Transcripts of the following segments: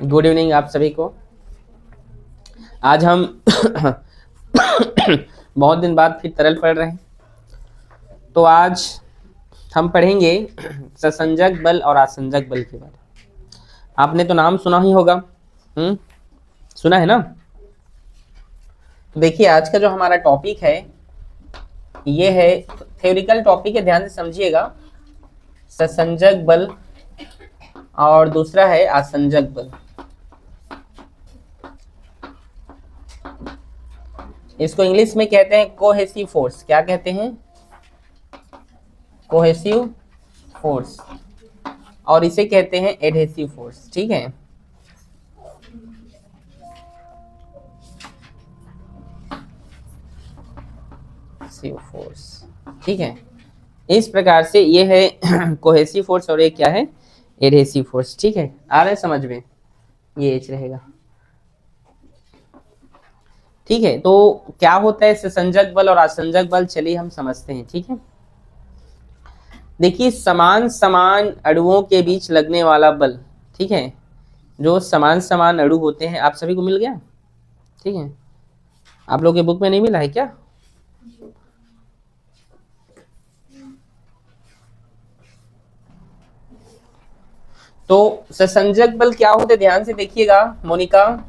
Good evening आप सभी को। आज हम बहुत दिन बाद फिर तरल पढ़ रहे हैं। तो आज हम पढ़ेंगे ससंजक बल और आसंजक बल के बारे में। आपने तो नाम सुना ही होगा, सुना है ना। तो देखिए आज का जो हमारा टॉपिक है ये है थ्योरिकल टॉपिक है, ध्यान से समझिएगा। ससंजक बल और दूसरा है आसंजक बल। इसको इंग्लिश में कहते हैं कोहेसिव फोर्स। क्या कहते हैं? Cohesive force. और इसे कहते हैं एडहेसिव फोर्स। ठीक है, फोर्स। ठीक है, इस प्रकार से ये है कोहेसिव फोर्स और ये क्या है? Adhesive force. ठीक है, आ रहा है समझ में? ये एच रहेगा। ठीक है, तो क्या होता है ससंजक बल और आसंजक बल, चलिए हम समझते हैं। ठीक है, देखिए समान समान अणुओं के बीच लगने वाला बल। ठीक है, जो समान समान अणु होते हैं, आप सभी को मिल गया? ठीक है, आप लोग के बुक में नहीं मिला है क्या? तो ससंजक बल क्या होते, ध्यान से देखिएगा मोनिका।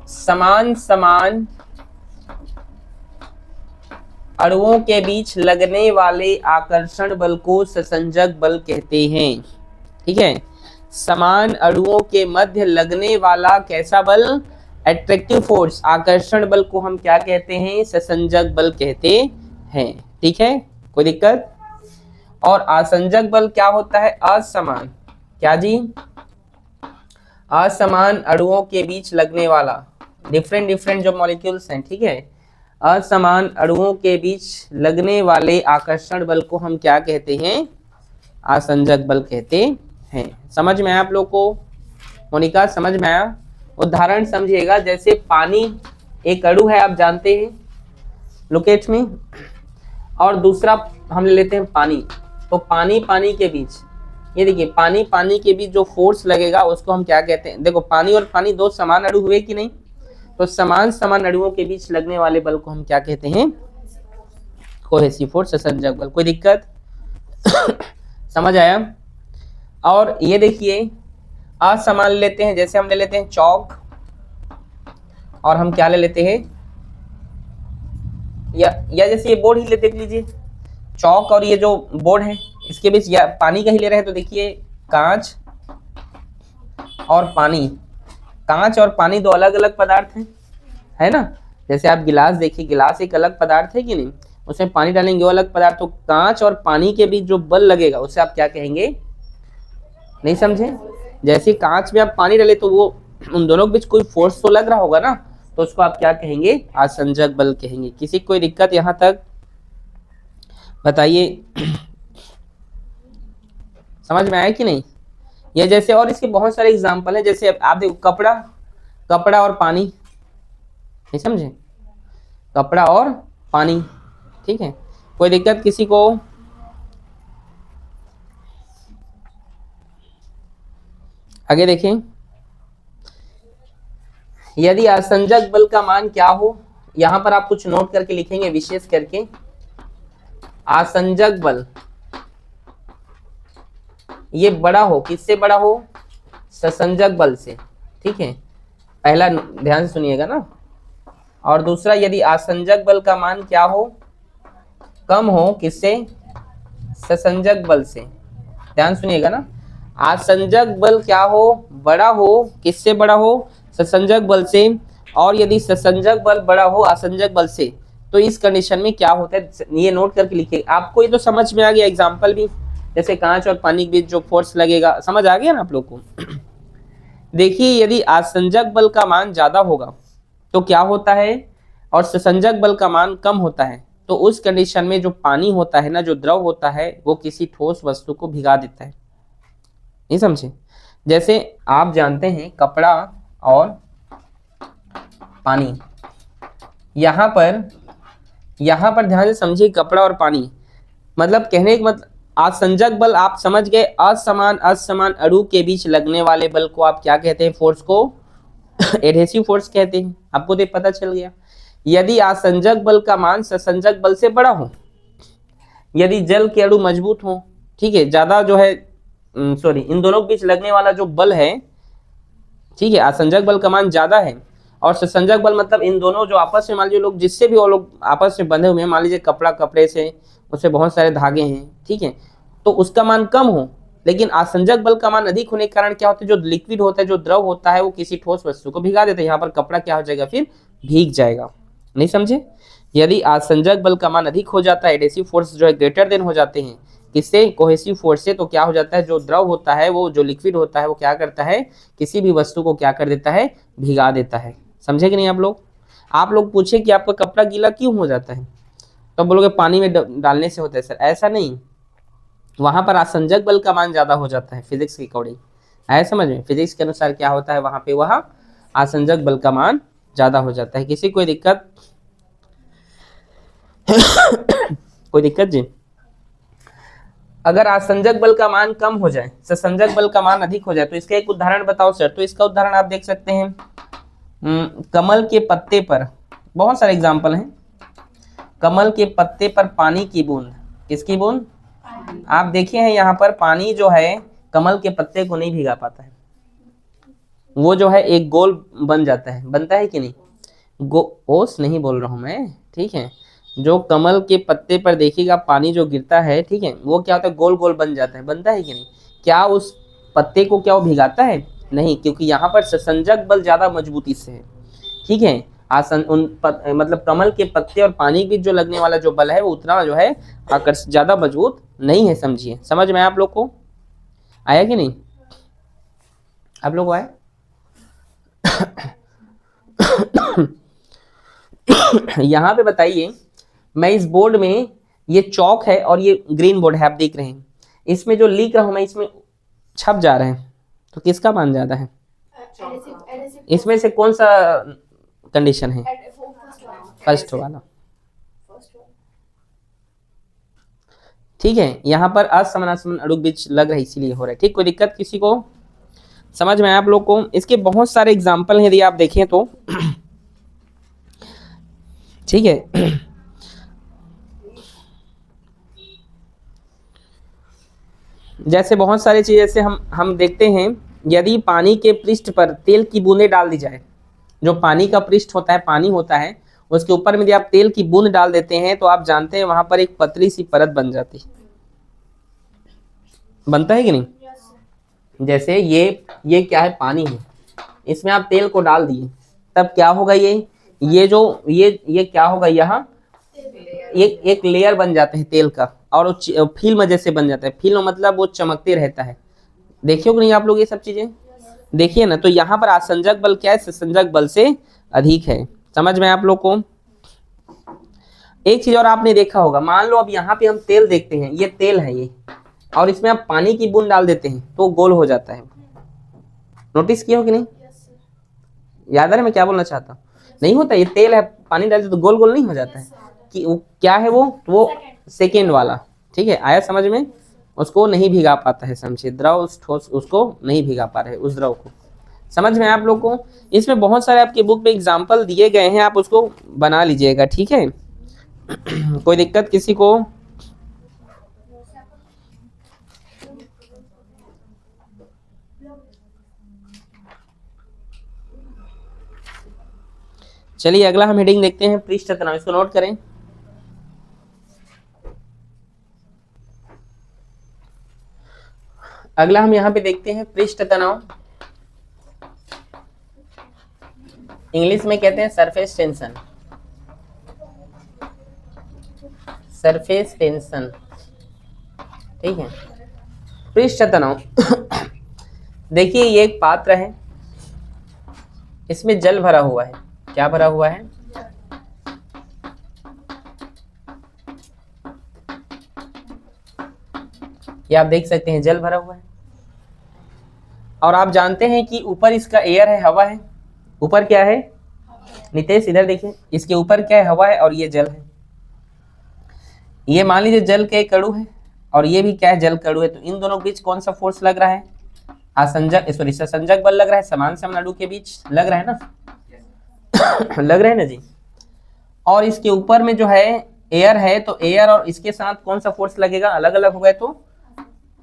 समान समान अणुओं के बीच लगने वाले आकर्षण बल को ससंजक बल कहते हैं। ठीक है, समान अणुओं के मध्य लगने वाला कैसा बल? अट्रैक्टिव फोर्स, आकर्षण बल को हम क्या कहते हैं? ससंजक बल कहते हैं। ठीक है, कोई दिक्कत? और आसंजक बल क्या होता है? असमान, क्या जी? असमान अणुओं के बीच लगने वाला, डिफरेंट डिफरेंट जो मॉलिक्यूल्स हैं, ठीक है, असमान अणुओं के बीच लगने वाले आकर्षण बल को हम क्या कहते हैं? आसंजक बल कहते हैं। समझ में आया आप लोग को? मोनिका समझ में आया? उदाहरण समझिएगा, जैसे पानी एक अणु है, आप जानते हैं, लोकेट में, और दूसरा हम ले लेते हैं पानी। तो पानी पानी के बीच, ये देखिए पानी पानी के बीच जो फोर्स लगेगा उसको हम क्या कहते हैं? देखो पानी और पानी दो समान अणु हुए कि नहीं? तो समान समान अणुओं के बीच लगने वाले बल को हम क्या कहते हैं? कोहेसिव फोर्स, ससंजक बल। कोई दिक्कत? समझ आया? और ये देखिए असमान लेते हैं, जैसे हम ले लेते हैं चौक, और हम क्या ले लेते हैं? या जैसे ये बोर्ड ही ले देख लीजिए, चौक और ये जो बोर्ड है इसके बीच या पानी का ही ले रहे हैं। तो देखिए कांच और पानी, कांच और पानी दो अलग अलग पदार्थ हैं, है ना। जैसे आप गिलास देखिए, गिलास एक अलग पदार्थ है कि नहीं? उसमें पानी डालेंगे वो अलग पदार्थ। तो कांच और पानी के बीच जो बल लगेगा उसे आप क्या कहेंगे? नहीं समझे? जैसे कांच में आप पानी डाले तो वो उन दोनों के बीच कोई फोर्स तो लग रहा होगा ना, तो उसको आप क्या कहेंगे? आसंजक बल कहेंगे। किसी कोई दिक्कत यहां तक? बताइए समझ में आया कि नहीं? ये जैसे और इसके बहुत सारे एग्जाम्पल है, जैसे आप देखो कपड़ा और पानी, नहीं समझे? कपड़ा और पानी। ठीक है, कोई दिक्कत किसी को? आगे देखें, यदि आसंजक बल का मान क्या हो, यहां पर आप कुछ नोट करके लिखेंगे विशेष करके। आसंजक बल ये बड़ा हो, किससे बड़ा हो? ससंजक बल से। ठीक है, पहला ध्यान से सुनिएगा ना। और दूसरा, यदि आसंजक बल का मान क्या हो? कम हो, किससे? ससंजक बल से। ध्यान सुनिएगा ना, आसंजक बल क्या हो? बड़ा हो, किससे बड़ा हो? ससंजक बल से। और यदि ससंजक बल बड़ा हो आसंजक बल से, तो इस कंडीशन में क्या होता है, ये नोट करके लिखिए। आपको ये तो समझ में आ गया, एग्जाम्पल भी, जैसे कांच और पानी के बीच जो फोर्स लगेगा, समझ आ गया ना आप लोग को? देखिए यदि आसंजक बल का मान ज्यादा होगा तो क्या होता है, और ससंजक बल का मान कम होता है, तो उस कंडीशन में जो पानी होता है ना, जो द्रव होता है, वो किसी ठोस वस्तु को भिगा देता है। नहीं समझे? जैसे आप जानते हैं कपड़ा और पानी, यहां पर ध्यान से समझिए, कपड़ा और पानी, मतलब कहने का मतलब आसंजक बल आप समझ गए, असमान असमान अणु के बीच लगने वाले बल को आप क्या कहते हैं? फोर्स को एडहेसिव फोर्स कहते हैं। आपको तो पता चल गया। यदि आसंजक बल का मान ससंजक बल से बड़ा हो, यदि जल के अणु मजबूत हो, ठीक है, ज्यादा जो है सॉरी, इन दोनों के बीच लगने वाला जो बल है, ठीक है, आसंजक बल का मान ज्यादा है और ससंजक बल मतलब इन दोनों जो आपस में, मान लीजिए लोग जिससे भी वो लोग आपस में बंधे हुए हैं, मान लीजिए कपड़ा कपड़े से, उससे बहुत सारे धागे हैं, ठीक है, तो उसका मान कम हो, लेकिन आसंजक बल का मान अधिक होने के कारण क्या होता है? जो लिक्विड होता है, जो द्रव होता है, वो किसी ठोस वस्तु को भिगा देता है। यहाँ पर कपड़ा क्या हो जाएगा? फिर भीग जाएगा। नहीं समझे? यदि आसंजक बल का मान अधिक हो जाता है, एडहेसिव फोर्स जो है ग्रेटर देन हो जाते हैं किससे? कोहेसिव फोर्स से, तो क्या हो जाता है? जो द्रव होता है, वो जो लिक्विड होता है, वो क्या करता है? किसी भी वस्तु को क्या कर देता है? भिगा देता है। समझे कि नहीं आप लोग? आप लोग पूछे कि आपका कपड़ा गीला क्यों हो जाता है, तो बोलोगे पानी में डालने से होता है। सर ऐसा नहीं, वहां पर आसंजक बल का मान ज्यादा हो जाता है फिजिक्स के अकॉर्डिंग। आया समझ में? फिजिक्स के अनुसार क्या होता है वहां पे? वह आसंजक बल का मान ज्यादा हो जाता है। किसी कोई दिक्कत? कोई दिक्कत जी? अगर आसंजक बल का मान कम हो जाए, ससंजक बल का मान अधिक हो जाए, तो इसका एक उदाहरण बताओ सर। तो इसका उदाहरण आप देख सकते हैं, कमल के पत्ते पर, बहुत सारे एग्जाम्पल हैं। कमल के पत्ते पर पानी की बूंद, किसकी बूंद? आप देखिए हैं यहाँ पर पानी जो है कमल के पत्ते को नहीं भिगा पाता है, वो जो है एक गोल बन जाता है, बनता है कि नहीं? ओस नहीं बोल रहा हूं मैं, ठीक है, जो कमल के पत्ते पर देखिएगा पानी जो गिरता है, ठीक है, वो क्या होता है? गोल गोल बन जाता है, बनता है कि नहीं? क्या उस पत्ते को क्या वो भिगाता है? नहीं, क्योंकि यहाँ पर ससंजक बल ज्यादा मजबूती से है, ठीक है। मतलब कमल के पत्ते और पानी के बीच जो लगने वाला जो बल है, वो उतना जो है आकर्षण ज्यादा मजबूत नहीं है। समझिए, समझ में आप लोग को आया कि नहीं? आप लोग को आया? यहाँ पे बताइए, मैं इस बोर्ड में, ये चौक है और ये ग्रीन बोर्ड है, आप देख रहे हैं, इसमें जो लिख रहा हूं मैं, इसमें छप जा रहे हैं, तो किसका मान ज्यादा है? इसमें से कौन सा कंडीशन है? फर्स्ट वाला, ठीक है। यहाँ पर असमान असमान अणु बीच लग रहा है, इसीलिए हो रहा है, ठीक। कोई दिक्कत किसी को? समझ में आप लोग को? इसके बहुत सारे एग्जाम्पल हैं, यदि आप देखें तो, ठीक है। जैसे बहुत सारी चीजें, जैसे हम देखते हैं, यदि पानी के पृष्ठ पर तेल की बूंदें डाल दी जाए, जो पानी का पृष्ठ होता है, पानी होता है, उसके ऊपर में यदि आप तेल की बूंद डाल देते हैं, तो आप जानते हैं वहां पर एक पतली सी परत बन जाती है, बनता है कि नहीं? जैसे ये क्या है? पानी है, इसमें आप तेल को डाल दिए, तब क्या होगा? ये जो ये क्या होगा? यहाँ एक लेयर बन जाते हैं तेल का, और वो फिल्म जैसे बन जाता है। फिल्म मतलब वो चमकते रहता है। देखिए कि नहीं आप लोग ये सब चीजें? देखिए ना, तो यहाँ पर आसंजक बल क्या है? ससंजक बल से अधिक है। समझ में आप लोग को? एक चीज और आपने देखा होगा, मान लो अब यहाँ पे हम तेल देखते हैं, ये तेल है ये, और इसमें आप पानी की बूंद डाल देते हैं तो गोल हो जाता है। नोटिस किया हो कि नहीं? याद है मैं क्या बोलना चाहता हूँ? नहीं होता, ये तेल है, पानी डालते तो गोल गोल नहीं हो जाता है कि वो क्या है? वो सेकेंड वाला, ठीक है। आया समझ में? उसको नहीं भिगा पाता है, समझिए, द्रव उस ठोस उसको नहीं भिगा पा रहे उस द्रव को। समझ में आप लोग को? इसमें बहुत सारे आपके बुक में एग्जाम्पल दिए गए हैं, आप उसको बना लीजिएगा, ठीक है। कोई दिक्कत किसी को? चलिए अगला हम हेडिंग देखते हैं, पृष्ठ तनाव। इसको नोट करें। अगला हम यहाँ पे देखते हैं पृष्ठ तनाव, इंग्लिश में कहते हैं सरफेस टेंशन। सरफेस टेंशन, ठीक है। पृष्ठ तनाव देखिए, ये एक पात्र है, इसमें जल भरा हुआ है। क्या भरा हुआ है? ये आप देख सकते हैं, जल भरा हुआ है। और आप जानते हैं कि ऊपर इसका एयर है, हवा है। ऊपर क्या है नितेश? इधर देखिए, इसके ऊपर क्या है? हवा है, और ये जल है। ये मान लीजिए जल के एक अणु है, और ये भी क्या है, जल के अणु है, तो इन दोनों के बीच कौन सा फोर्स लग रहा है, आसंजक सॉरी ससंजक बल लग रहा है, समान समान अणु के बीच लग रहा है ना लग रहा है ना जी। और इसके ऊपर में जो है एयर है, तो एयर और इसके साथ कौन सा फोर्स लगेगा, अलग अलग हो गए तो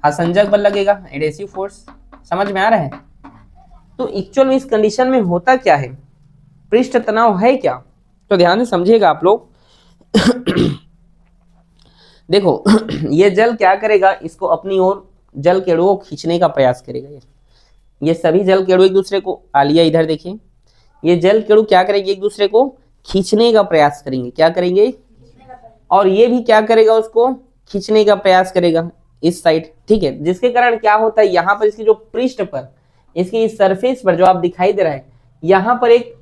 आसंजक बल लगेगा, एडहेसिव फोर्स। समझ में आ रहा है। तो एक्चुअल में इस कंडीशन में होता क्या है, पृष्ठ तनाव है क्या, तो ध्यान से समझिएगा आप लोग देखो ये जल क्या करेगा, इसको अपनी ओर जल के अणुओं को खींचने का प्रयास करेगा। ये सभी जल के अणु एक दूसरे को, आलिया इधर देखिए, ये जल के अणु क्या करेंगे, एक दूसरे को खींचने का प्रयास करेंगे, क्या करेंगे, और ये भी क्या करेगा, उसको खींचने का प्रयास करेगा इस साइड, ठीक है। जिसके कारण क्या होता है, यहाँ पर इसकी जो पृष्ठ पर, इसकी सरफेस पर जो आप दिखाई दे रहा है, यहाँ पर एक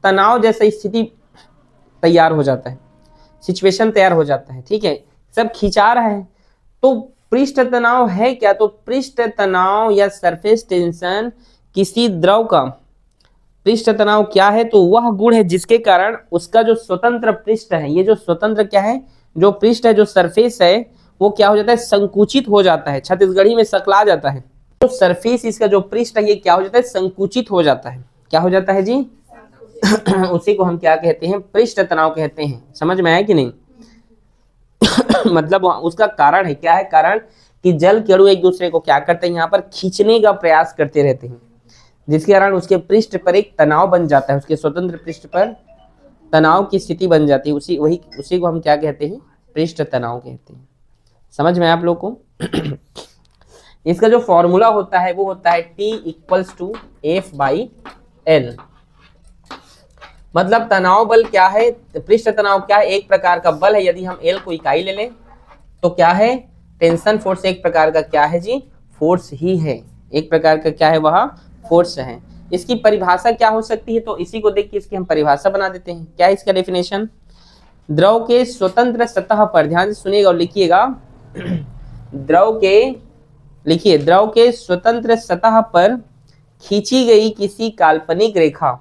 तनाव जैसा स्थिति तैयार हो जाता है, सिचुएशन तैयार हो जाता है, ठीक है, सब खिंचा रहा है। तो पृष्ठ तनाव है क्या, तो पृष्ठ तनाव या सरफेस टेंशन किसी द्रव का पृष्ठ तनाव क्या है, तो वह गुण है जिसके कारण उसका जो स्वतंत्र पृष्ठ है, ये जो स्वतंत्र क्या है, जो पृष्ठ है, जो सरफेस है, वो क्या हो जाता है, संकुचित हो जाता है, छत्तीसगढ़ी में सकला जाता है। तो सरफेस इसका जो पृष्ठ है, ये क्या हो जाता है, संकुचित हो जाता है, क्या हो जाता है जी उसी को हम क्या कहते हैं, पृष्ठ तनाव कहते हैं। समझ में आया कि नहीं मतलब उसका कारण है, क्या है कारण, कि जल के अणु एक दूसरे को क्या करते हैं, यहाँ पर खींचने का प्रयास करते रहते हैं, जिसके कारण उसके पृष्ठ पर एक तनाव बन जाता है, उसके स्वतंत्र पृष्ठ पर तनाव की स्थिति बन जाती है, उसी को हम क्या कहते हैं, पृष्ठ तनाव कहते हैं। समझ में आप लोग को इसका जो फॉर्मूला होता है वो होता है T = F/L। मतलब तनाव बल क्या है, पृष्ठ तनाव क्या है, एक प्रकार का बल है, यदि हम L को इकाई ले लें तो क्या है, टेंशन फोर्स एक प्रकार का क्या है जी, फोर्स ही है, एक प्रकार का क्या है, वह फोर्स है। इसकी परिभाषा क्या हो सकती है, तो इसी को देख के इसकी हम परिभाषा बना देते हैं। क्या है इसका डेफिनेशन, द्रव के स्वतंत्र सतह पर, ध्यान से सुनिएगा और लिखिएगा, द्रव के स्वतंत्र सतह पर खींची गई किसी काल्पनिक रेखा,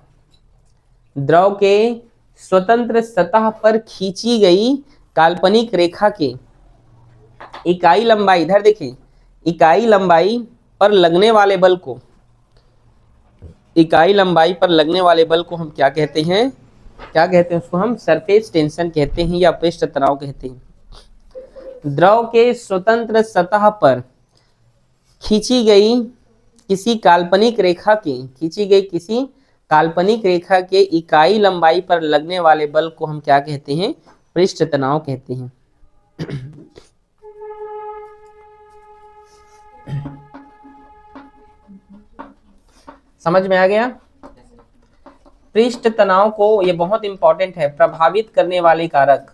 द्रव के स्वतंत्र सतह पर खींची गई काल्पनिक रेखा के इकाई लंबाई, इधर देखिए, इकाई लंबाई पर लगने वाले बल को, इकाई लंबाई पर लगने वाले बल को हम क्या कहते हैं, क्या कहते हैं, उसको हम सरफेस टेंशन कहते हैं या पृष्ठ तनाव कहते हैं। द्रव के स्वतंत्र सतह पर खींची गई किसी काल्पनिक रेखा के इकाई लंबाई पर लगने वाले बल को हम क्या कहते हैं, पृष्ठ तनाव कहते हैं। समझ में आ गया। पृष्ठ तनाव को, ये बहुत इंपॉर्टेंट है, प्रभावित करने वाले कारक,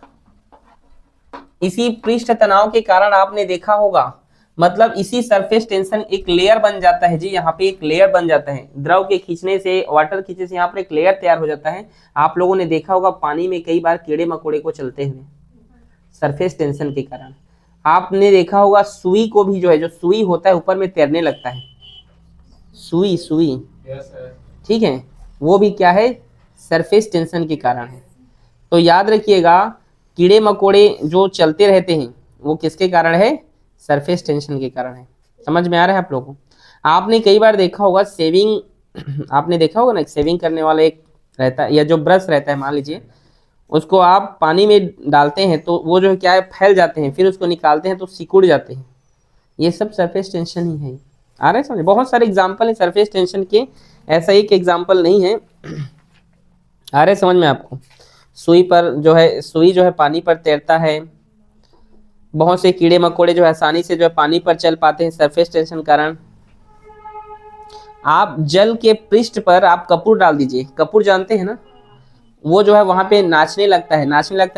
इसी पृष्ठ तनाव के कारण आपने देखा होगा, मतलब इसी सरफेस टेंशन एक लेयर बन जाता है जी, यहाँ पे एक लेयर बन जाता है, द्रव के खींचने से, वाटर खींचने से यहाँ पर एक लेयर तैयार हो जाता है। आप लोगों ने देखा होगा पानी में कई बार कीड़े मकोड़े को चलते हुए, सरफेस टेंशन के कारण। आपने देखा होगा सुई को भी, जो है, जो सुई होता है ऊपर में तैरने लगता है, सुई, ठीक है, वो भी क्या है, सरफेस टेंशन के कारण है। तो याद रखिएगा, कीड़े मकोड़े जो चलते रहते हैं वो किसके कारण है, सरफेस टेंशन के कारण है। समझ में आ रहा है आप लोगों को। आपने कई बार देखा होगा सेविंग, आपने देखा होगा ना, सेविंग करने वाला एक रहता है, या जो ब्रश रहता है, मान लीजिए उसको आप पानी में डालते हैं तो वो जो है क्या है, फैल जाते हैं, फिर उसको निकालते हैं तो सिकुड़ जाते हैं, ये सब सरफेस टेंशन ही है। आ रहा है समझ, बहुत सारे एग्जाम्पल है सरफेस टेंशन के, ऐसा एक एग्जाम्पल नहीं है। आ रहे समझ में आपको। सुई जो है पानी पर तैरता है, बहुत से कीड़े मकोड़े जो है आसानी से जो है पानी पर चल पाते हैं सरफेस टेंशन कारण। आप जल के पृष्ठ पर आप कपूर डाल दीजिए, कपूर जानते हैं ना, वो जो है वहां पे नाचने लगता है,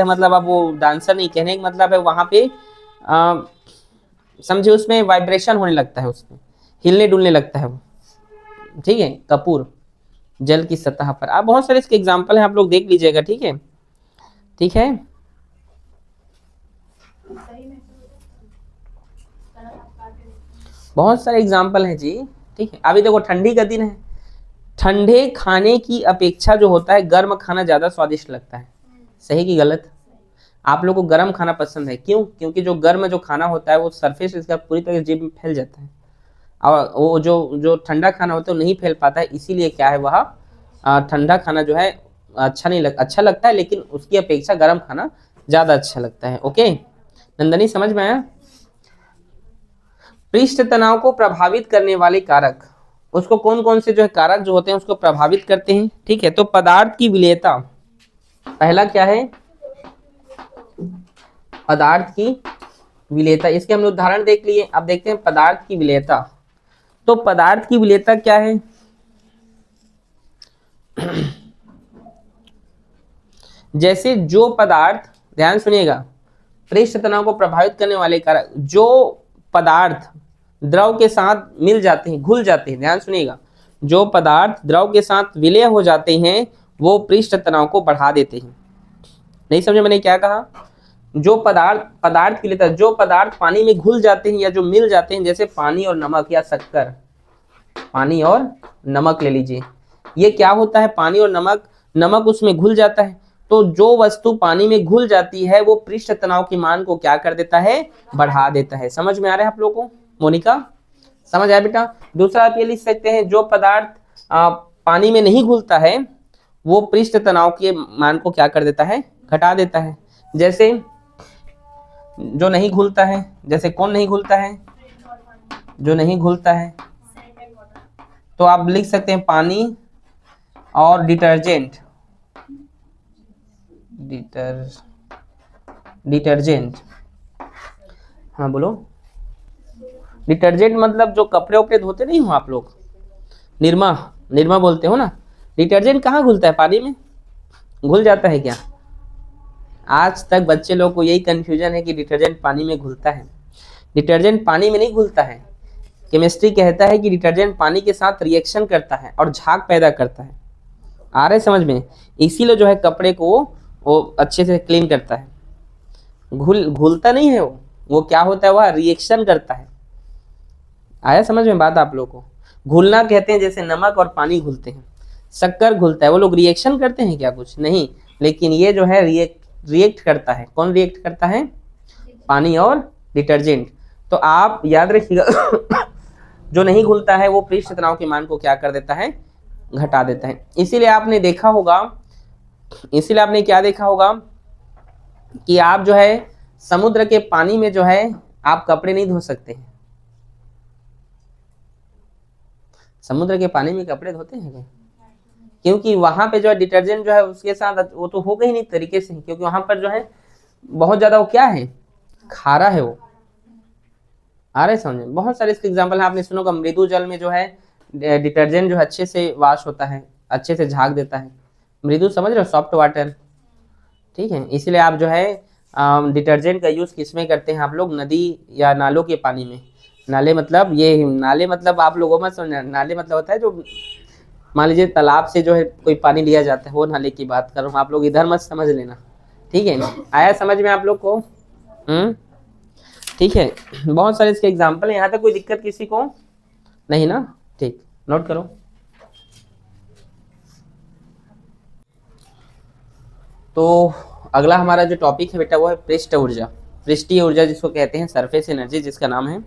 मतलब अब वो डांसर नहीं, कहने का मतलब है वहां पे समझे, उसमें वाइब्रेशन होने लगता है, उसमें हिलने डुलने लगता है वो, ठीक है, कपूर जल की सतह पर। आप बहुत सारे इसके एग्जाम्पल हैं, आप लोग देख लीजिएगा, ठीक है, ठीक है। बहुत सारे एग्जाम्पल हैं जी, ठीक है। अभी देखो ठंडी का दिन है, ठंडे खाने की अपेक्षा जो होता है गर्म खाना ज्यादा स्वादिष्ट लगता है, सही कि गलत। आप लोग को गर्म खाना पसंद है, क्यों? क्योंकि जो गर्म जो खाना होता है वो सरफेस इसका पूरी तरह से जीभ में फैल जाता है, और वो जो जो ठंडा खाना होता है वो नहीं फैल पाता है, इसीलिए क्या है वह ठंडा खाना जो है अच्छा लगता है, लेकिन उसकी अपेक्षा गर्म खाना ज़्यादा अच्छा लगता है। ओके नंदनी, समझ में आया? पृष्ठ तनाव को प्रभावित करने वाले कारक, उसको कौन कौन से जो है कारक जो होते हैं उसको प्रभावित करते हैं, ठीक है? तो पदार्थ की विलेयता, पहला क्या है? पदार्थ की विलेयता, इसके हमने उदाहरण देख लिए। अब देखते हैं पदार्थ की विलेयता। तो पदार्थ की विलेयता क्या है? जैसे जो पदार्थ, ध्यान सुनिएगा, पृष्ठ तनाव को प्रभावित करने वाले कारक, जो पदार्थ द्रव के साथ मिल जाते हैं, घुल जाते हैं, ध्यान सुनिएगा, जो पदार्थ द्रव के साथ विलय हो जाते हैं वो पृष्ठ तनाव को बढ़ा देते हैं। नहीं समझे मैंने क्या कहा? जो पदार्थ की विलेयता, जो पदार्थ पानी में घुल जाते हैं या जो मिल जाते हैं, जैसे पानी और नमक या शक्कर, पानी और नमक ले लीजिए, ये क्या होता है? पानी और नमक उसमें घुल जाता है, तो जो वस्तु पानी में घुल जाती है वो पृष्ठ तनाव की मान को क्या कर देता है? बढ़ा देता है। समझ में आ रहा है आप लोगों को? मोनिका समझ आया बेटा? दूसरा आप ये लिख सकते हैं, जो पदार्थ पानी में नहीं घुलता है वो पृष्ठ तनाव के मान को क्या कर देता है? घटा देता है। जैसे जो नहीं घुलता है, जैसे कौन नहीं घुलता है? जो नहीं घुलता है, तो आप लिख सकते हैं पानी और डिटर्जेंट, डिटर्जेंट, हाँ बोलो। डिटर्जेंट मतलब जो कपड़े उपड़े धोते नहीं हो आप लोग, निरमा बोलते हो ना। डिटर्जेंट कहाँ घुलता है? पानी में घुल जाता है क्या? आज तक बच्चे लोग को यही कंफ्यूजन है कि डिटर्जेंट पानी में घुलता है। डिटर्जेंट पानी में नहीं घुलता है। केमिस्ट्री कहता है कि डिटर्जेंट पानी के साथ रिएक्शन करता है और झाग पैदा करता है। आ रहे समझ में? इसीलिए जो है कपड़े को वो अच्छे से क्लीन करता है। घुलता नहीं है वो क्या होता है? वह रिएक्शन करता है। आया समझ में बात आप लोग को? घुलना कहते हैं जैसे नमक और पानी घुलते हैं, शक्कर घुलता है, वो लोग रिएक्शन करते हैं क्या? कुछ नहीं, लेकिन ये जो है रिएक्ट करता है। कौन रिएक्ट करता है? पानी और डिटर्जेंट। तो आप याद रखिएगा जो नहीं घुलता है वो पृष्ठ तनाव के मान को क्या कर देता है? घटा देता है। इसीलिए आपने देखा होगा, इसीलिए आपने क्या देखा होगा कि आप जो है समुद्र के पानी में जो है आप कपड़े नहीं धो सकते हैं। समुद्र के पानी में कपड़े धोते हैं क्या? क्योंकि वहां पे जो है डिटर्जेंट जो है उसके साथ वो तो होगा ही नहीं तरीके से, क्योंकि वहां पर जो है बहुत ज्यादा वो क्या है? खारा है वो। आ रहे समझे? बहुत सारे इसके एग्जाम्पल है। आपने सुना होगा मृदु जल में जो है डिटर्जेंट जो है अच्छे से वॉश होता है, अच्छे से झाग देता है। मृदु समझ रहे हो? सॉफ्ट वाटर, ठीक है। इसीलिए आप जो है डिटर्जेंट का यूज़ किस में करते हैं आप लोग? नदी या नालों के पानी में। नाले मतलब ये, नाले मतलब आप लोगों में समझना, नाले मतलब होता है जो मान लीजिए तालाब से जो है कोई पानी लिया जाता है, वो नाले की बात कर रहा हूँ। आप लोग इधर मत समझ लेना, ठीक है? आया समझ में आप लोग को? ठीक है। बहुत सारे इसके एग्जाम्पल है। यहाँ तक कोई दिक्कत किसी को नहीं ना? ठीक, नोट करो। तो अगला हमारा जो टॉपिक है बेटा वो है पृष्ठ ऊर्जा, पृष्ठीय ऊर्जा जिसको कहते हैं, सरफेस एनर्जी जिसका नाम है,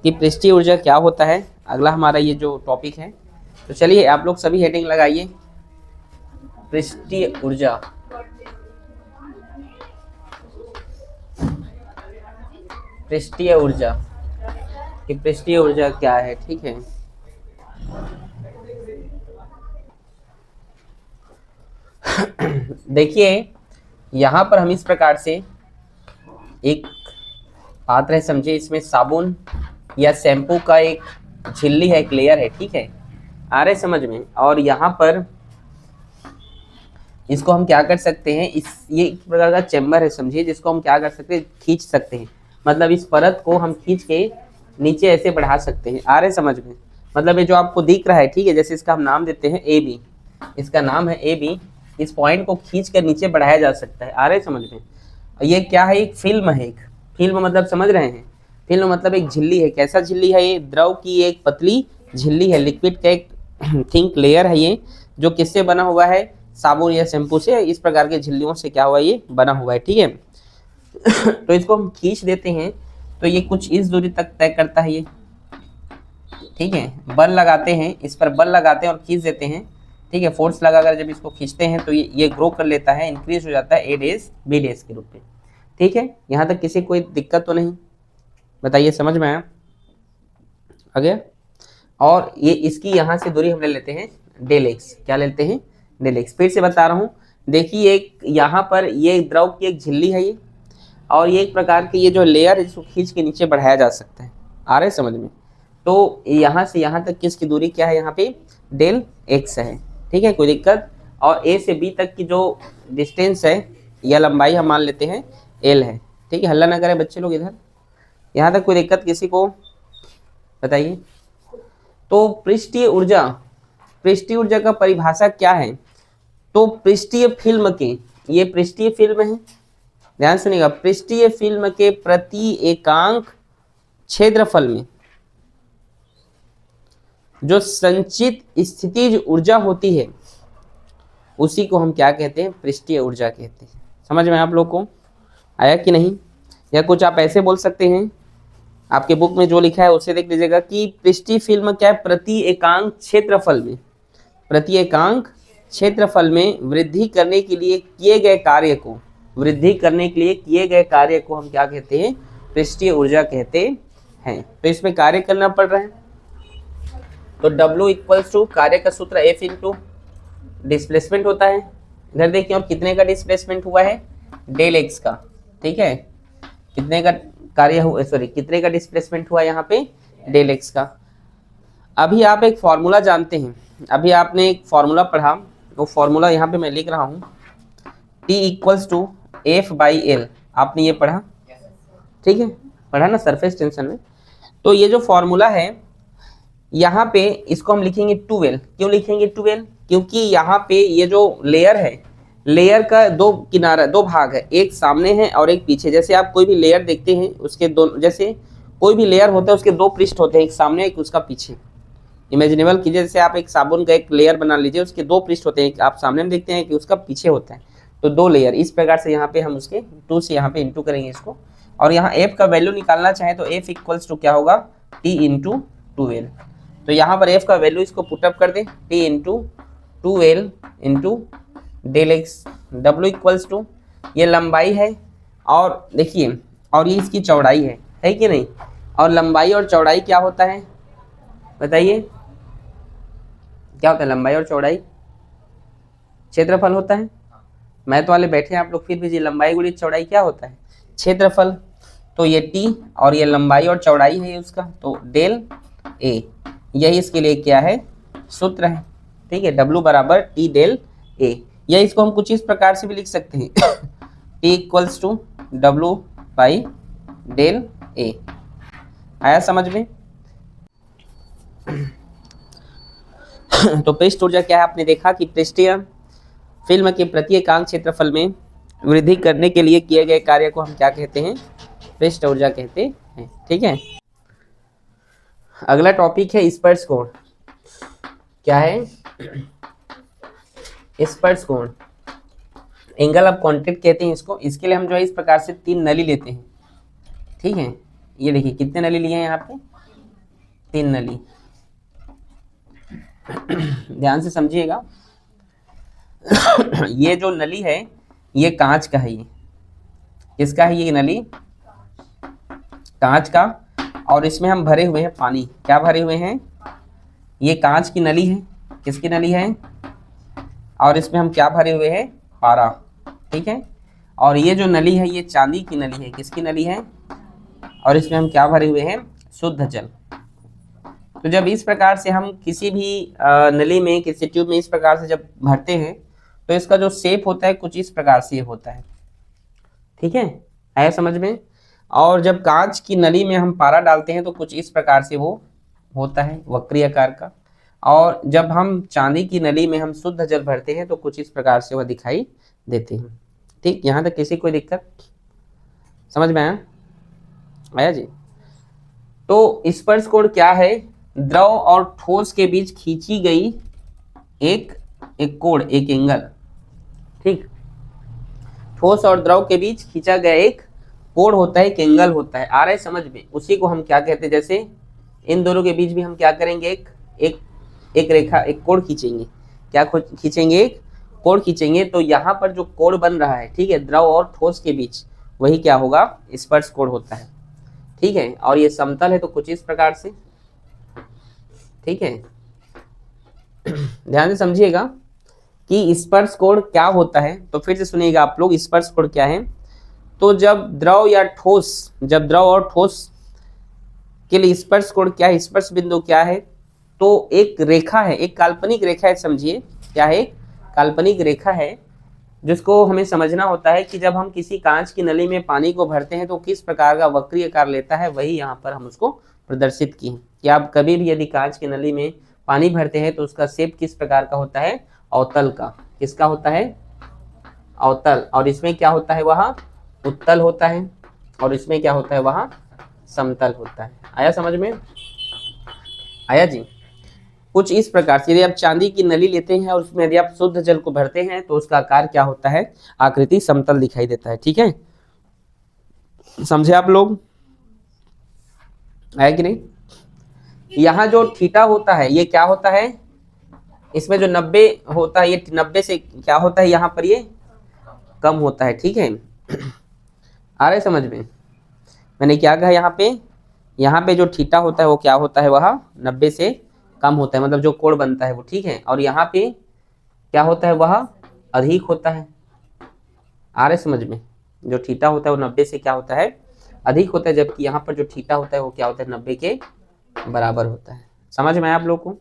कि पृष्ठीय ऊर्जा क्या होता है। अगला हमारा ये जो टॉपिक है, तो चलिए आप लोग सभी हेडिंग लगाइए। पृष्ठीय ऊर्जा, पृष्ठीय ऊर्जा कि पृष्ठीय ऊर्जा क्या है, ठीक है? देखिए यहाँ पर हम इस प्रकार से एक पात्र है, समझिए इसमें साबुन या शैम्पू का एक झिल्ली है, एक लेयर है, ठीक है? आ रहे समझ में? और यहाँ पर इसको हम क्या कर सकते हैं, ये एक प्रकार का चैम्बर है, समझिए, जिसको हम क्या कर सकते हैं? खींच सकते हैं। मतलब इस परत को हम खींच के नीचे ऐसे बढ़ा सकते हैं। आ रहे समझ में? मतलब ये जो आपको दिख रहा है, ठीक है, जैसे इसका हम नाम देते हैं ए बी, इसका नाम है ए बी। इस पॉइंट को खींच कर नीचे बढ़ाया जा सकता है। आ रहे समझ में? ये क्या है? एक फिल्म है। एक फिल्म मतलब समझ रहे हैं? फिल्म मतलब एक झिल्ली है। कैसा झिल्ली है ये? द्रव की एक पतली झिल्ली है, लिक्विड का एक थिंक लेयर है ये, जो किससे बना हुआ है? साबुन या शैम्पू से। इस प्रकार के झिल्लियों से क्या हुआ? ये बना हुआ है, ठीक है? तो इसको हम खींच देते हैं तो ये कुछ इस दूरी तक तय करता है ये, ठीक है। बल लगाते हैं, इस पर बल लगाते हैं और खींच देते हैं, ठीक है। फोर्स लगाकर जब इसको खींचते हैं तो ये ग्रो कर लेता है, इंक्रीज हो जाता है ए डेज बी डेज के रूप में, ठीक है। यहाँ तक किसी कोई दिक्कत तो नहीं, बताइए समझ में आया? आगे और ये इसकी यहाँ से दूरी हम ले लेते हैं डेल एक्स, क्या लेते हैं? Del x. फिर से बता रहा हूँ, देखिए एक यहाँ पर ये द्रव की एक झिल्ली है ये, और ये एक प्रकार की ये जो लेयर है जिसको खींच के नीचे बढ़ाया जा सकता है, आ रहा है समझ में? तो यहाँ से यहाँ तक किसकी दूरी क्या है? यहाँ पे डेल एक्स है, ठीक है, कोई दिक्कत? और ए से बी तक की जो डिस्टेंस है या लंबाई हम मान लेते हैं एल है, ठीक है। हल्ला ना करें बच्चे लोग इधर, यहाँ तक कोई दिक्कत किसी को? बताइए। तो पृष्ठीय ऊर्जा, पृष्ठीय ऊर्जा का परिभाषा क्या है? तो पृष्ठीय फिल्म के, ये पृष्ठीय फिल्म है, ध्यान सुनिएगा, पृष्ठीय फिल्म के प्रति एकांक क्षेत्रफल में जो संचित स्थितिज ऊर्जा होती है उसी को हम क्या कहते हैं? पृष्ठीय ऊर्जा कहते हैं। समझ में आप लोग को आया कि नहीं? या कुछ आप ऐसे बोल सकते हैं, आपके बुक में जो लिखा है उसे देख लीजिएगा कि पृष्ठीय फिल्म क्या है? प्रति एकांक क्षेत्रफल में, प्रति एकांक क्षेत्रफल में वृद्धि करने के लिए किए गए कार्य को, वृद्धि करने के लिए किए गए कार्य को हम क्या कहते हैं? पृष्ठीय ऊर्जा कहते हैं। तो इसमें कार्य करना पड़ रहा है, तो W इक्वल्स टू कार्य का सूत्र F इंटू डिस्प्लेसमेंट होता है। इधर देखिए, और कितने का डिस्प्लेसमेंट हुआ है? डेल एक्स का, ठीक है। कितने का कार्य हुआ, सॉरी कितने का डिस्प्लेसमेंट हुआ यहाँ पे? डेल एक्स का। अभी आप एक फॉर्मूला जानते हैं, अभी आपने एक फॉर्मूला पढ़ा, वो फॉर्मूला यहाँ पे मैं लिख रहा हूँ, T equals to F by L, आपने ये पढ़ा, ठीक है, पढ़ा ना सरफेस टेंशन में? तो ये जो फॉर्मूला है यहाँ पे इसको हम लिखेंगे 2L। क्यों लिखेंगे 2L? क्योंकि यहाँ पे ये जो लेयर है, लेयर का दो किनारा, दो भाग है, एक सामने है और एक पीछे। जैसे आप कोई भी लेयर देखते हैं उसके दो, जैसे कोई भी लेयर होता है उसके दो पृष्ठ होते हैं, एक सामने एक उसका पीछे। इमेजिनेबल कीजिए, जैसे आप एक साबुन का एक लेयर बना लीजिए, उसके दो पृष्ठ होते हैं, एक आप सामने में देखते हैं कि उसका पीछे होता है, तो दो लेयर। इस प्रकार से यहाँ पे हम उसके 2 से यहाँ पे इंटू करेंगे इसको, और यहाँ f का वैल्यू निकालना चाहे तो f इक्वल्स टू क्या होगा? T into 2L। तो यहाँ पर f का वैल्यू इसको पुटअप कर दें, T into 2L into del x. W equals to, ये लंबाई है और देखिए, और ये इसकी चौड़ाई है कि नहीं? और लंबाई और चौड़ाई क्या होता है बताइए? क्या होता है लंबाई और चौड़ाई? क्षेत्रफल होता है। मैथ वाले बैठे हैं आप लोग, फिर भी जी लंबाई गुणित चौड़ाई क्या होता है? क्षेत्रफल। तो ये T और ये लंबाई और चौड़ाई है उसका, तो डेल A, यही इसके लिए क्या है? सूत्र है, ठीक है। W बराबर T डेल A, या इसको हम कुछ इस प्रकार से भी लिख सकते हैं T equals to W by del A। आया समझ में? तो पृष्ठ ऊर्जा क्या है? आपने देखा कि पृष्ठीय फिल्म के प्रति एकांक क्षेत्रफल में वृद्धि करने के लिए किए गए कार्य को हम क्या कहते हैं? पृष्ठ ऊर्जा कहते हैं, ठीक है। अगला टॉपिक है स्पर्श कोण। क्या है? स्पर्श कोण, एंगल ऑफ कांटेक्ट कहते हैं इसको। इसके लिए हम जो है इस प्रकार से 3 नली लेते हैं, ठीक है। ये देखिए कितने नली लिए हैं यहाँ पे? 3 नली। ध्यान से समझिएगा। ये जो नली है ये कांच का है, ये किसका है? ये नली कांच का, और इसमें हम भरे हुए हैं पानी। क्या भरे हुए हैं? ये कांच की नली है, किसकी नली है? और इसमें हम क्या भरे हुए हैं? पारा, ठीक है। और ये जो नली है ये चांदी की नली है, किसकी नली है? और इसमें हम क्या भरे हुए हैं? शुद्ध जल। तो जब इस प्रकार से हम किसी भी नली में, किसी ट्यूब में इस प्रकार से जब भरते हैं तो इसका जो शेप होता है कुछ इस प्रकार से होता है, ठीक है, आया समझ में? और जब कांच की नली में हम पारा डालते हैं तो कुछ इस प्रकार से वो होता है, वक्री आकार का। और जब हम चांदी की नली में हम शुद्ध जल भरते हैं तो कुछ इस प्रकार से वह दिखाई देते हैं, ठीक। यहाँ तक किसी कोई दिक्कत? समझ में आया? आया जी। तो स्पर्श कोण क्या है? द्रव और ठोस के बीच खींची गई एक कोण, एक एंगल, ठीक। ठोस और द्रव के बीच खींचा गया एक कोण होता है, एक एंगल होता है, आ रहा है समझ में, उसी को हम क्या कहते हैं, जैसे इन दोनों के बीच भी हम क्या करेंगे, एक रेखा, एक कोण खींचेंगे, क्या खींचेंगे, एक कोण खींचेंगे, तो यहाँ पर जो कोण बन रहा है, ठीक है, द्रव और ठोस के बीच, वही क्या होगा, स्पर्श कोण होता है, ठीक है। और ये समतल है तो कुछ इस प्रकार से, ठीक है। ध्यान से समझिएगा कि स्पर्श कोण क्या होता है, तो फिर से सुनिएगा आप लोग, स्पर्श कोण क्या है, तो जब द्रव या ठोस, जब द्रव और ठोस के लिए स्पर्श कोण क्या है, स्पर्श बिंदु क्या है, तो एक रेखा है, एक काल्पनिक रेखा है, समझिए क्या है, काल्पनिक रेखा है, जिसको हमें समझना होता है कि जब हम किसी कांच की नली में पानी को भरते हैं तो किस प्रकार का वक्रीय आकार लेता है, वही यहाँ पर हम उसको प्रदर्शित किए कि आप कभी भी यदि कांच की नली में पानी भरते हैं तो उसका शेप किस प्रकार का होता है, अवतल का, किसका होता है, अवतल, और इसमें क्या होता है, वह उत्तल होता है, और इसमें क्या होता है, वह समतल होता है। आया समझ में, आया जी। कुछ इस प्रकार से यदि आप चांदी की नली लेते हैं और उसमें यदि आप शुद्ध जल को भरते हैं तो उसका आकार क्या होता है, आकृति समतल दिखाई देता है, ठीक है, समझे आप लोग, है कि नहीं। यहाँ जो थीटा होता है ये क्या होता है, इसमें जो 90 होता है, ये 90 से क्या होता है, यहाँ पर ये कम होता है, ठीक है। आ रहे समझ में, मैंने क्या कहा, यहाँ पे जो थीटा होता है वो क्या होता है, वह 90 से कम होता है, मतलब जो कोण बनता है वो, ठीक है। और यहाँ पे क्या होता है, वह अधिक होता है, आ रहे समझ में, जो थीटा होता है वो 90 से क्या होता है, अधिक होता है, जबकि यहाँ पर जो थीटा होता है वो क्या होता है, 90 के बराबर होता है। समझ में आया आप लोग को,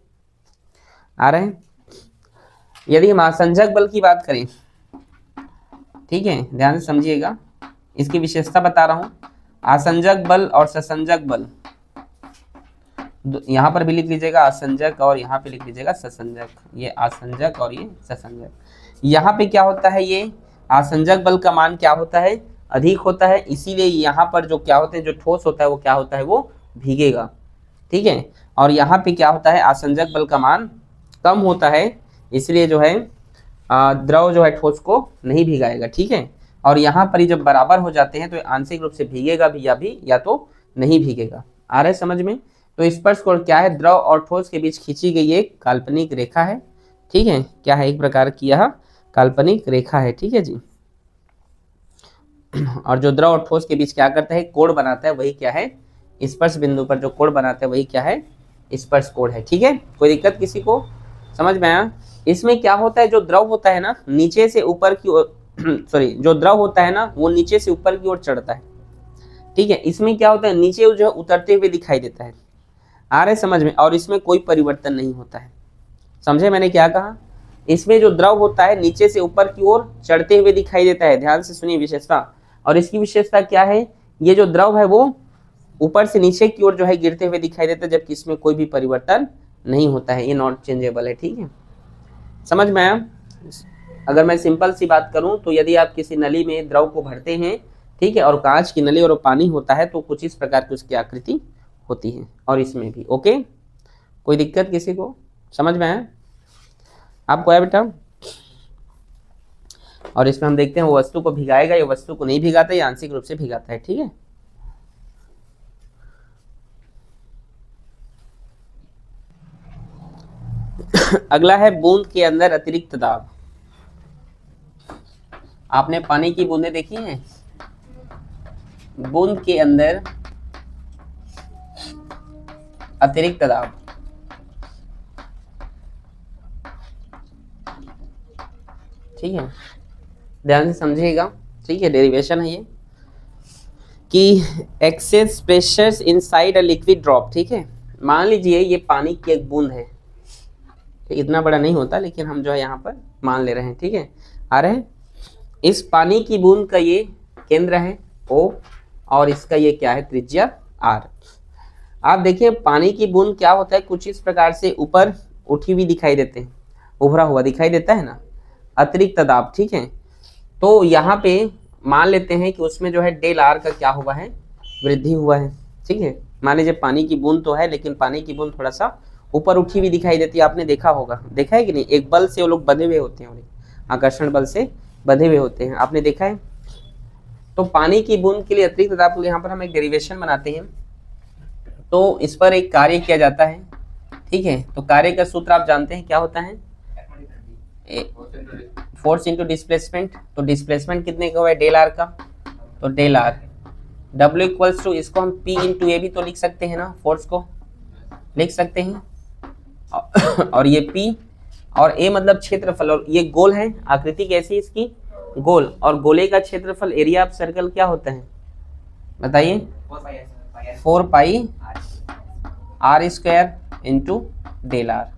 आ रहे हैं। यदि हम आसंजक बल की बात करें, ठीक है, ध्यान से समझिएगा, इसकी विशेषता बता रहा हूं, आसंजक बल और ससंजक बल, यहाँ पर भी लिख लीजिएगा आसंजक और यहाँ पे लिख लीजिएगा ससंजक, ये आसंजक और ये ससंजक। यहाँ पे क्या होता है, ये आसंजक बल का मान क्या होता है, अधिक होता है, इसीलिए यहाँ पर जो क्या होते हैं, जो ठोस होता है वो क्या होता है, वो भीगेगा, ठीक है। और यहाँ पे क्या होता है, आसंजक बल का मान कम होता है, इसलिए जो है द्रव जो है ठोस को नहीं भिगाएगा, ठीक है। और यहाँ पर जब बराबर हो जाते हैं तो आंशिक रूप से भीगेगा भी या तो नहीं भीगेगा। आ रहा है समझ में। तो स्पर्श कोण क्या है, द्रव और ठोस के बीच खींची गई एक काल्पनिक रेखा है, ठीक है, क्या है, एक प्रकार की यह काल्पनिक रेखा है, ठीक है जी। और जो द्रव और ठोस के बीच क्या करता है, कोण बनाता है, वही क्या है, स्पर्श बिंदु पर जो कोण बनाता है वही क्या है, स्पर्श कोण है, ठीक है। कोई दिक्कत किसी को, समझ में आया। इसमें क्या होता है, जो द्रव होता है ना, नीचे से ऊपर की ओर सॉरी, जो द्रव होता है ना वो नीचे से ऊपर की ओर चढ़ता है, ठीक है। इसमें क्या होता है, नीचे जो उतरते हुए दिखाई देता है, आ रहे समझ में, और इसमें कोई परिवर्तन नहीं होता है, समझे मैंने क्या कहा। इसमें जो द्रव होता है नीचे से ऊपर की ओर चढ़ते हुए दिखाई देता है, ध्यान से सुनिए विशेषता। और इसकी विशेषता क्या है, ये जो द्रव है वो ऊपर से नीचे की ओर जो है गिरते हुए दिखाई देता है, जबकि इसमें कोई भी परिवर्तन नहीं होता है, ये नॉट चेंजेबल है, ठीक है। समझ में आया। अगर मैं सिंपल सी बात करूं तो यदि आप किसी नली में द्रव को भरते हैं, ठीक है, और कांच की नली और पानी होता है तो कुछ इस प्रकार की उसकी आकृति होती है, और इसमें भी। ओके, कोई दिक्कत किसी को, समझ में आया आपको, आया बेटा। और इसमें हम देखते हैं वो वस्तु को भिगाएगा या वस्तु को नहीं भिगाता, या आंशिक रूप से भिगाता है, ठीक है। अगला है बूंद के अंदर अतिरिक्त दाब। आपने पानी की बूंदें देखी हैं, बूंद के अंदर अतिरिक्त दाब, ठीक है, ध्यान से समझिएगा, ठीक है। डेरिवेशन है ये कि excess pressures inside a liquid drop, ठीक है। मान लीजिए ये पानी की एक बूंद है, इतना बड़ा नहीं होता लेकिन हम जो है यहाँ पर मान ले रहे हैं, ठीक है। आ रहे हैं, इस पानी की बूंद का ये केंद्र है O, और इसका ये क्या है, त्रिज्या R। आप देखिए पानी की बूंद क्या होता है, कुछ इस प्रकार से ऊपर उठी हुई दिखाई देते हैं, उभरा हुआ दिखाई देता है ना, अतिरिक्त दाब, ठीक है। तो यहाँ पे मान लेते हैं कि उसमें जो है डेल R का क्या हुआ है, वृद्धि हुआ है, ठीक है। मान लीजिए पानी की बूंद तो है लेकिन पानी की बूंद थोड़ा सा ऊपर उठी हुई दिखाई देती है, आपने देखा होगा, देखा है कि नहीं, एक बल से वो लोग बंधे हुए होते हैं, आकर्षण बल से बंधे हुए होते हैं, आपने देखा है। तो पानी की बूंद के लिए अतिरिक्त दाब के लिए यहाँ पर हम एक डेरिवेशन बनाते हैं, तो इस पर एक कार्य किया जाता है, ठीक है। तो कार्य का सूत्र आप जानते हैं क्या होता है, फोर्स इंटू डिस्प्लेसमेंट। तो डिस्प्लेसमेंट कितने का हुआ है, डेल आर का, तो del R. W equals to, इसको हम पी इंटू ए भी तो लिख सकते हैं ना, फोर्स को लिख सकते हैं, और ये पी और ए मतलब क्षेत्रफल, और ये गोल है, आकृति कैसी इसकी, गोल, और गोले का क्षेत्रफल एरिया ऑफ सर्कल क्या होता है बताइए, 4 pi are square into del r.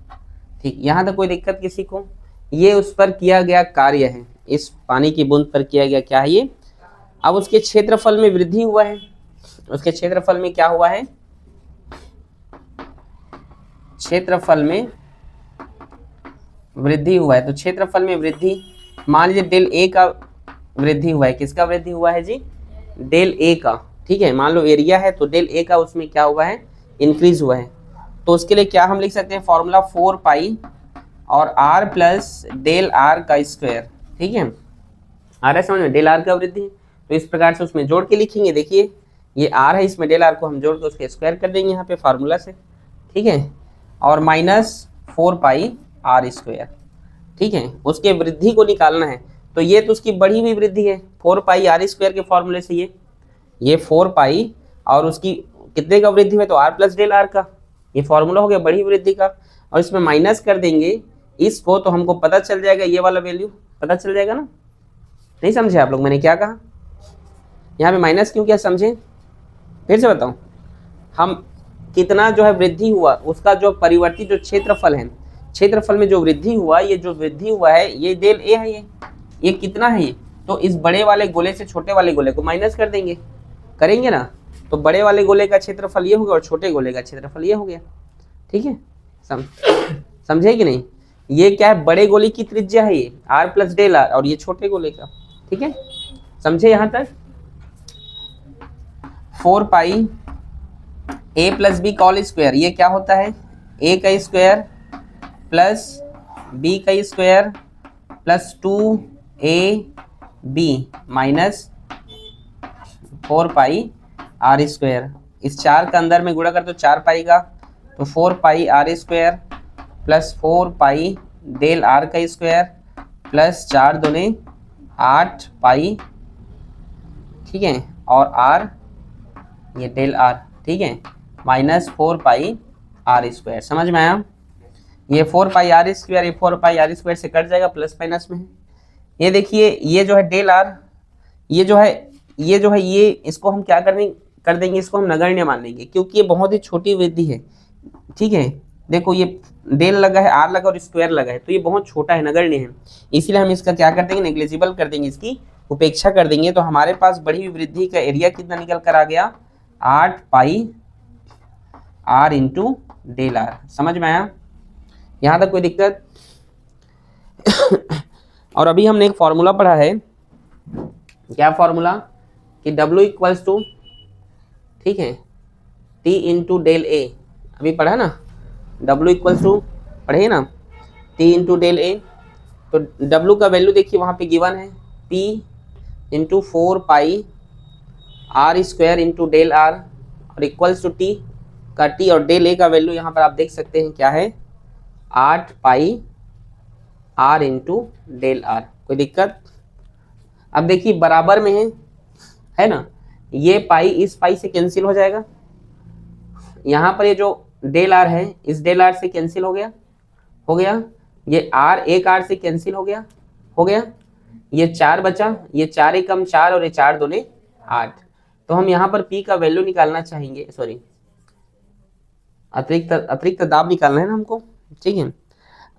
ठीक, यहाँ तक कोई दिक्कत किसी को? ये उस पर किया गया कार्य है, इस पानी की बूंद पर किया गया क्या है ये। अब उसके क्षेत्रफल में वृद्धि हुआ है, उसके क्षेत्रफल में क्या हुआ है, क्षेत्रफल में वृद्धि हुआ है। तो क्षेत्रफल में वृद्धि, मान लीजिए डेल ए का वृद्धि हुआ है, किसका वृद्धि हुआ है जी, डेल ए का, ठीक है। मान लो एरिया है तो डेल ए का उसमें क्या हुआ है, इंक्रीज हुआ है। तो उसके लिए क्या हम लिख सकते हैं, फॉर्मूला 4 पाई और आर प्लस डेल आर का स्क्वायर, ठीक है। आ रहा है समझ में, डेल आर का वृद्धि, तो इस प्रकार से उसमें जोड़ के लिखेंगे। देखिए ये आर है, इसमें डेल आर को हम जोड़ के उसके स्क्वायर कर देंगे यहाँ पे फार्मूला से, ठीक है। और माइनस 4 पाई आर स्क्वायर, ठीक है। उसके वृद्धि को निकालना है, तो ये तो उसकी बढ़ी हुई वृद्धि है 4 पाई आर स्क्वायर के फॉर्मूले से, ये 4 पाई और उसकी कितने का वृद्धि है, तो आर प्लस डेल आर का, ये फॉर्मूला हो गया बढ़ी वृद्धि का। और इसमें माइनस कर देंगे इसको, तो हमको पता चल जाएगा ये वाला वैल्यू पता चल जाएगा ना। नहीं समझे आप लोग मैंने क्या कहा, यहाँ पे माइनस क्यों किया समझे, फिर से बताऊं। हम कितना जो है वृद्धि हुआ, उसका जो परिवर्तित जो क्षेत्रफल है, क्षेत्रफल में जो वृद्धि हुआ, ये जो वृद्धि हुआ है ये डेल ए है, ये कितना है ये, तो इस बड़े वाले गोले से छोटे वाले गोले को माइनस कर देंगे, करेंगे ना, तो बड़े वाले गोले का क्षेत्रफल ये हो गया और छोटे गोले का क्षेत्रफल ये हो गया, ठीक है। समझे कि नहीं, ये क्या है, बड़े गोले की त्रिज्या है ये आर प्लस डेल आर, और ये छोटे गोले का, ठीक है। समझे यहाँ तक। 4 pi A plus B call square, ये क्या होता है, ए का स्क्वायर प्लस बी का square plus 2 B minus 4 pi are square. इस 4 का अंदर में गुणा कर दो 4 पाई का, तो 4 pi are square plus 4 pi del are का स्क्वायर प्लस 4 दूने 8 पाई, ठीक है, और आर ये डेल आर, ठीक है, माइनस 4 पाई आर स्क्वायर। समझ में आया, ये 4 पाई आर स्क्वायर, ये 4 पाई आर स्क्वायर से कट जाएगा, प्लस माइनस में है। ये देखिए ये जो है डेल आर, ये जो है ये इसको हम क्या कर देंगे, इसको हम नगण्य मान लेंगे, क्योंकि ये बहुत ही छोटी वृद्धि है, ठीक है। देखो ये डेल लगा है, आर लगा और स्क्वायर लगा है, तो ये बहुत छोटा है, नगण्य है, इसीलिए हम इसका क्या कर देंगे, नेग्लिजिबल कर देंगे, इसकी उपेक्षा कर देंगे। तो हमारे पास बढ़ी हुई वृद्धि का एरिया कितना निकल कर आ गया, 8 पाई आर इंटू डेल आर। समझ में आया, यहाँ तक कोई दिक्कत। और अभी हमने एक फॉर्मूला पढ़ा है, क्या फॉर्मूला, कि W इक्वल्स टू, ठीक है, T इंटू डेल ए, अभी पढ़ा ना, W इक्वल्स टू पढ़े ना, T इंटू डेल ए। तो W का वैल्यू देखिए वहाँ पे गिवन है, P into 4 pi are square into del R, और इक्वल्स टू T का T, और डेल ए का वैल्यू यहाँ पर आप देख सकते हैं क्या है, 8 पाई आर इंटू डेल आर। कोई दिक्कत। अब देखिए बराबर में है ना, ये पाई इस पाई से कैंसिल हो जाएगा, यहाँ पर ये जो डेल आर है इस डेल आर से कैंसिल हो गया, ये आर एक आर से कैंसिल हो गया, ये 4 बचा, ये 4 एकम 4 और ये 4 दूने 8। तो हम यहाँ पर P का वैल्यू निकालना चाहेंगे, सॉरी अतिरिक्त दाब निकालना है ना हमको, ठीक है,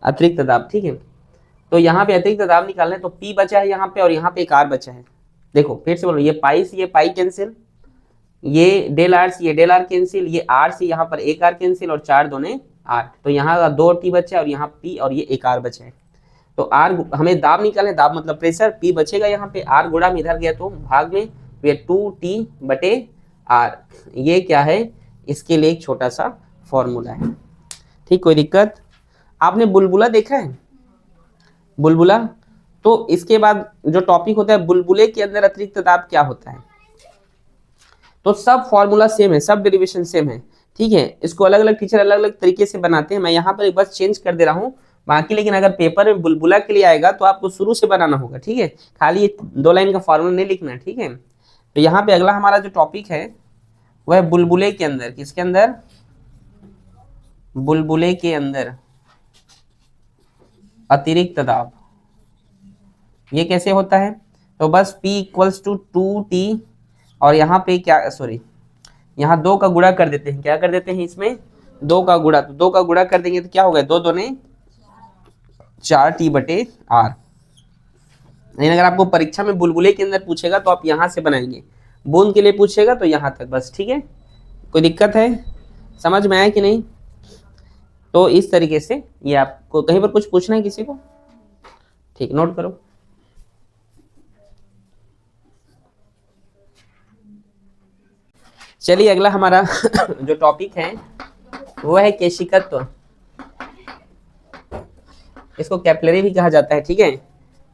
अतिरिक्त दाब, ठीक है। तो यहाँ पे अतिरिक्त दाब निकालना है, तो P बचा है यहाँ पे और यहाँ पे एक R बचा है। देखो फिर से बोलो, ये पाई से ये पाई कैंसिल, ये डेल आर से ये डेल आर कैंसिल, ये आर से यहाँ पर एक आर कैंसिल, और 4 दूने 8, तो यहाँ 2 T बचा है और यहाँ P और ये एक R बचा है। तो आर हमें दाब निकालना है, दाब मतलब प्रेशर, P बचेगा यहाँ पे, आर गुणा में इधर गया तो भाग में, ये 2T बटे R, ये क्या है, इसके लिए एक छोटा सा फॉर्मूला है, ठीक। कोई दिक्कत। आपने बुलबुला देखा है, बुलबुला, तो इसके बाद जो टॉपिक होता है बुलबुले के अंदर अतिरिक्त दाब क्या होता है। तो सब फॉर्मूला सेम है, सब डेरिवेशन सेम है, ठीक है। इसको अलग अलग टीचर अलग अलग तरीके से बनाते हैं, मैं यहाँ पर एक बस चेंज कर दे रहा हूँ बाकी। लेकिन अगर पेपर में बुलबुला के लिए आएगा तो आपको शुरू से बनाना होगा, ठीक है। खाली ये 2 लाइन का फॉर्मूला नहीं लिखना है, ठीक है। तो यहाँ पे अगला हमारा जो टॉपिक है वह बुलबुले के अंदर, किसके अंदर, बुलबुले के अंदर अतिरिक्त दाब, ये कैसे होता है। तो बस P इक्वल्स टू 2T और यहाँ पे क्या, सॉरी यहाँ 2 का गुणा कर देते हैं, क्या कर देते हैं इसमें 2 का गुणा, तो 2 का गुणा कर देंगे तो क्या होगा, 2 दूने 4T/R। लेकिन अगर आपको परीक्षा में बुलबुले के अंदर पूछेगा तो आप यहाँ से बनाएंगे, बूंद के लिए पूछेगा तो यहाँ तक बस, ठीक है। कोई दिक्कत है, समझ में आया कि नहीं। तो इस तरीके से ये आपको कहीं पर कुछ पूछना है किसी को, ठीक, नोट करो। चलिए अगला हमारा जो टॉपिक है वो है केशिकत्व, इसको कैपिलरी भी कहा जाता है, ठीक है।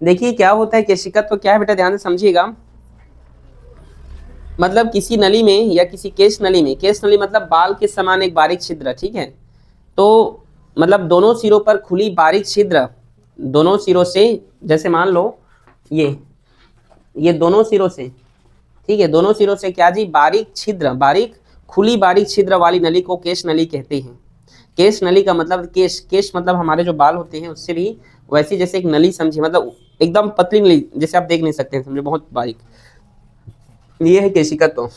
देखिए क्या होता है केशिकत्व, क्या है बेटा, ध्यान से समझिएगा। मतलब किसी नली में या किसी केश नली में, केश नली मतलब बाल के समान एक बारीक छिद्र, ठीक है। तो मतलब दोनों सिरों पर खुली बारीक छिद्र, दोनों सिरों से, जैसे मान लो ये दोनों सिरों से, ठीक है, दोनों सिरों से क्या जी, बारीक छिद्र, बारीक खुली बारीक छिद्र वाली नली को केश नली कहते हैं। केश नली का मतलब केश, केश मतलब हमारे जो बाल होते हैं उससे भी वैसी जैसे एक नली समझिए, मतलब एकदम पतली नली, जैसे आप देख नहीं सकते हैं, समझे, बहुत बारीक, ये है केशिकत्व।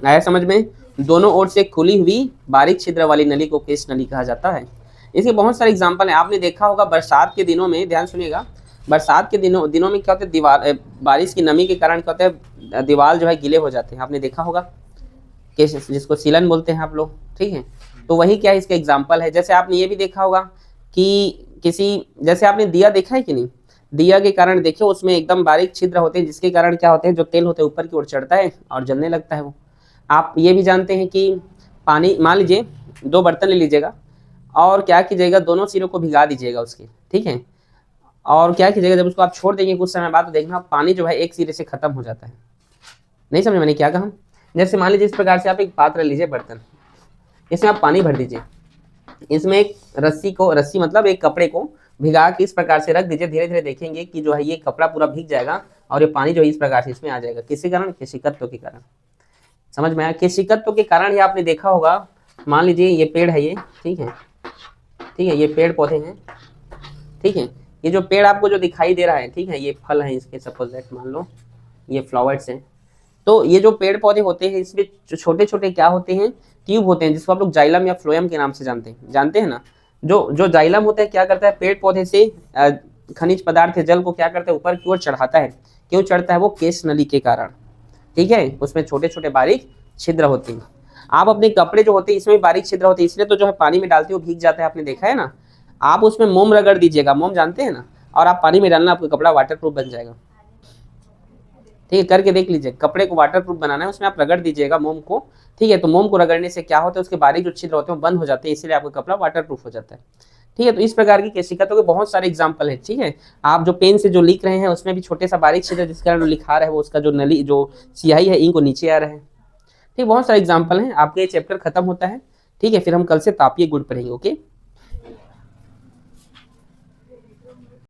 आया समझ में। दोनों ओर से खुली हुई बारीक छिद्र वाली नली को केश नली कहा जाता है। इसके बहुत सारे एग्जाम्पल हैं, आपने देखा होगा बरसात के दिनों में, ध्यान सुनिएगा, बरसात के दिनों में क्या होता है, दीवार, बारिश की नमी के कारण क्या होता है, दीवार जो है गीले हो जाते हैं, आपने देखा होगा, केश जिसको सीलन बोलते हैं आप लोग, ठीक है। तो वही क्या है, इसका एग्जाम्पल है। जैसे आपने ये भी देखा होगा कि किसी, जैसे आपने दिया देखा है कि नहीं, दिया के कारण देखिए उसमें एकदम बारीक छिद्र होते हैं, जिसके कारण क्या होते हैं, जो तेल होते हैं ऊपर की ओर चढ़ता है और जलने लगता है वो। आप ये भी जानते हैं कि पानी, मान लीजिए 2 बर्तन ले लीजिएगा और क्या कीजिएगा, दोनों सिरों को भिगा दीजिएगा उसके, ठीक है। और क्या कीजिएगा, जब उसको आप छोड़ देंगे कुछ समय बाद तो देखना पानी जो है एक सिरे से खत्म हो जाता है। नहीं समझे मैंने क्या कहा। जैसे मान लीजिए इस प्रकार से आप एक पात्र लीजिए, बर्तन, इसमें आप पानी भर दीजिए, इसमें एक रस्सी मतलब एक कपड़े को भिगा के इस प्रकार से रख दीजिए, धीरे धीरे देखेंगे कि जो है ये कपड़ा पूरा भीग जाएगा और ये पानी जो है इस प्रकार से इसमें आ जाएगा। किसके कारण, केशिकत्व के कारण। समझ में आया। केशिकत्व के कारण ही आपने देखा होगा, मान लीजिए ये पेड़ है, ये ठीक है, ठीक है, ये पेड़ पौधे हैं, ठीक है। ये जो पेड़ आपको जो दिखाई दे रहा है, ठीक है, ये फल है इसके, सपोज दैट मान लो ये फ्लावर्स हैं। तो ये जो पेड़ पौधे होते हैं इसमें छोटे छोटे क्या होते हैं, ट्यूब होते हैं, जिसको आप लोग जाइलम या फ्लोएम के नाम से जानते हैं ना। जो जाइलम होता है क्या करता है, पेड़ पौधे से खनिज पदार्थ जल को क्या करता है, ऊपर की ओर चढ़ाता है। क्यों चढ़ता है, वो केश नली के कारण, ठीक है। उसमें छोटे छोटे बारीक छिद्र होते हैं। आप अपने कपड़े जो होते हैं इसमें बारीक छिद्र होते हैं, इसलिए तो जो है पानी में डालते हो भीग जाता है, आपने देखा है ना। आप उसमें मोम रगड़ दीजिएगा, मोम जानते हैं ना, और आप पानी में डालना, आपका कपड़ा वाटरप्रूफ बन जाएगा, ठीक है। करके देख लीजिए, कपड़े को वाटरप्रूफ बनाना है, उसमें आप रगड़ दीजिएगा मोम को, ठीक है। तो मोम को रगड़ने से क्या होता है, उसके बारीक जो छिद्र होते हैं वो बंद हो जाते हैं, इसलिए आपका कपड़ा वाटरप्रूफ हो जाता है, ठीक है। तो इस प्रकार की केशिकत्व के बहुत सारे एग्जाम्पल है, ठीक है। आप जो पेन से जो लिख रहे हैं उसमें भी छोटे सा बारीक छिद्र जिसके कारण लिखा रहा है वो उसका जो नली जो स्याही है इंक को नीचे आ रहा है, ठीक। बहुत सारे एग्जाम्पल हैं। आपका ये चैप्टर खत्म होता है, ठीक है। फिर हम कल से तापीय गुण पढ़ेंगे, ओके।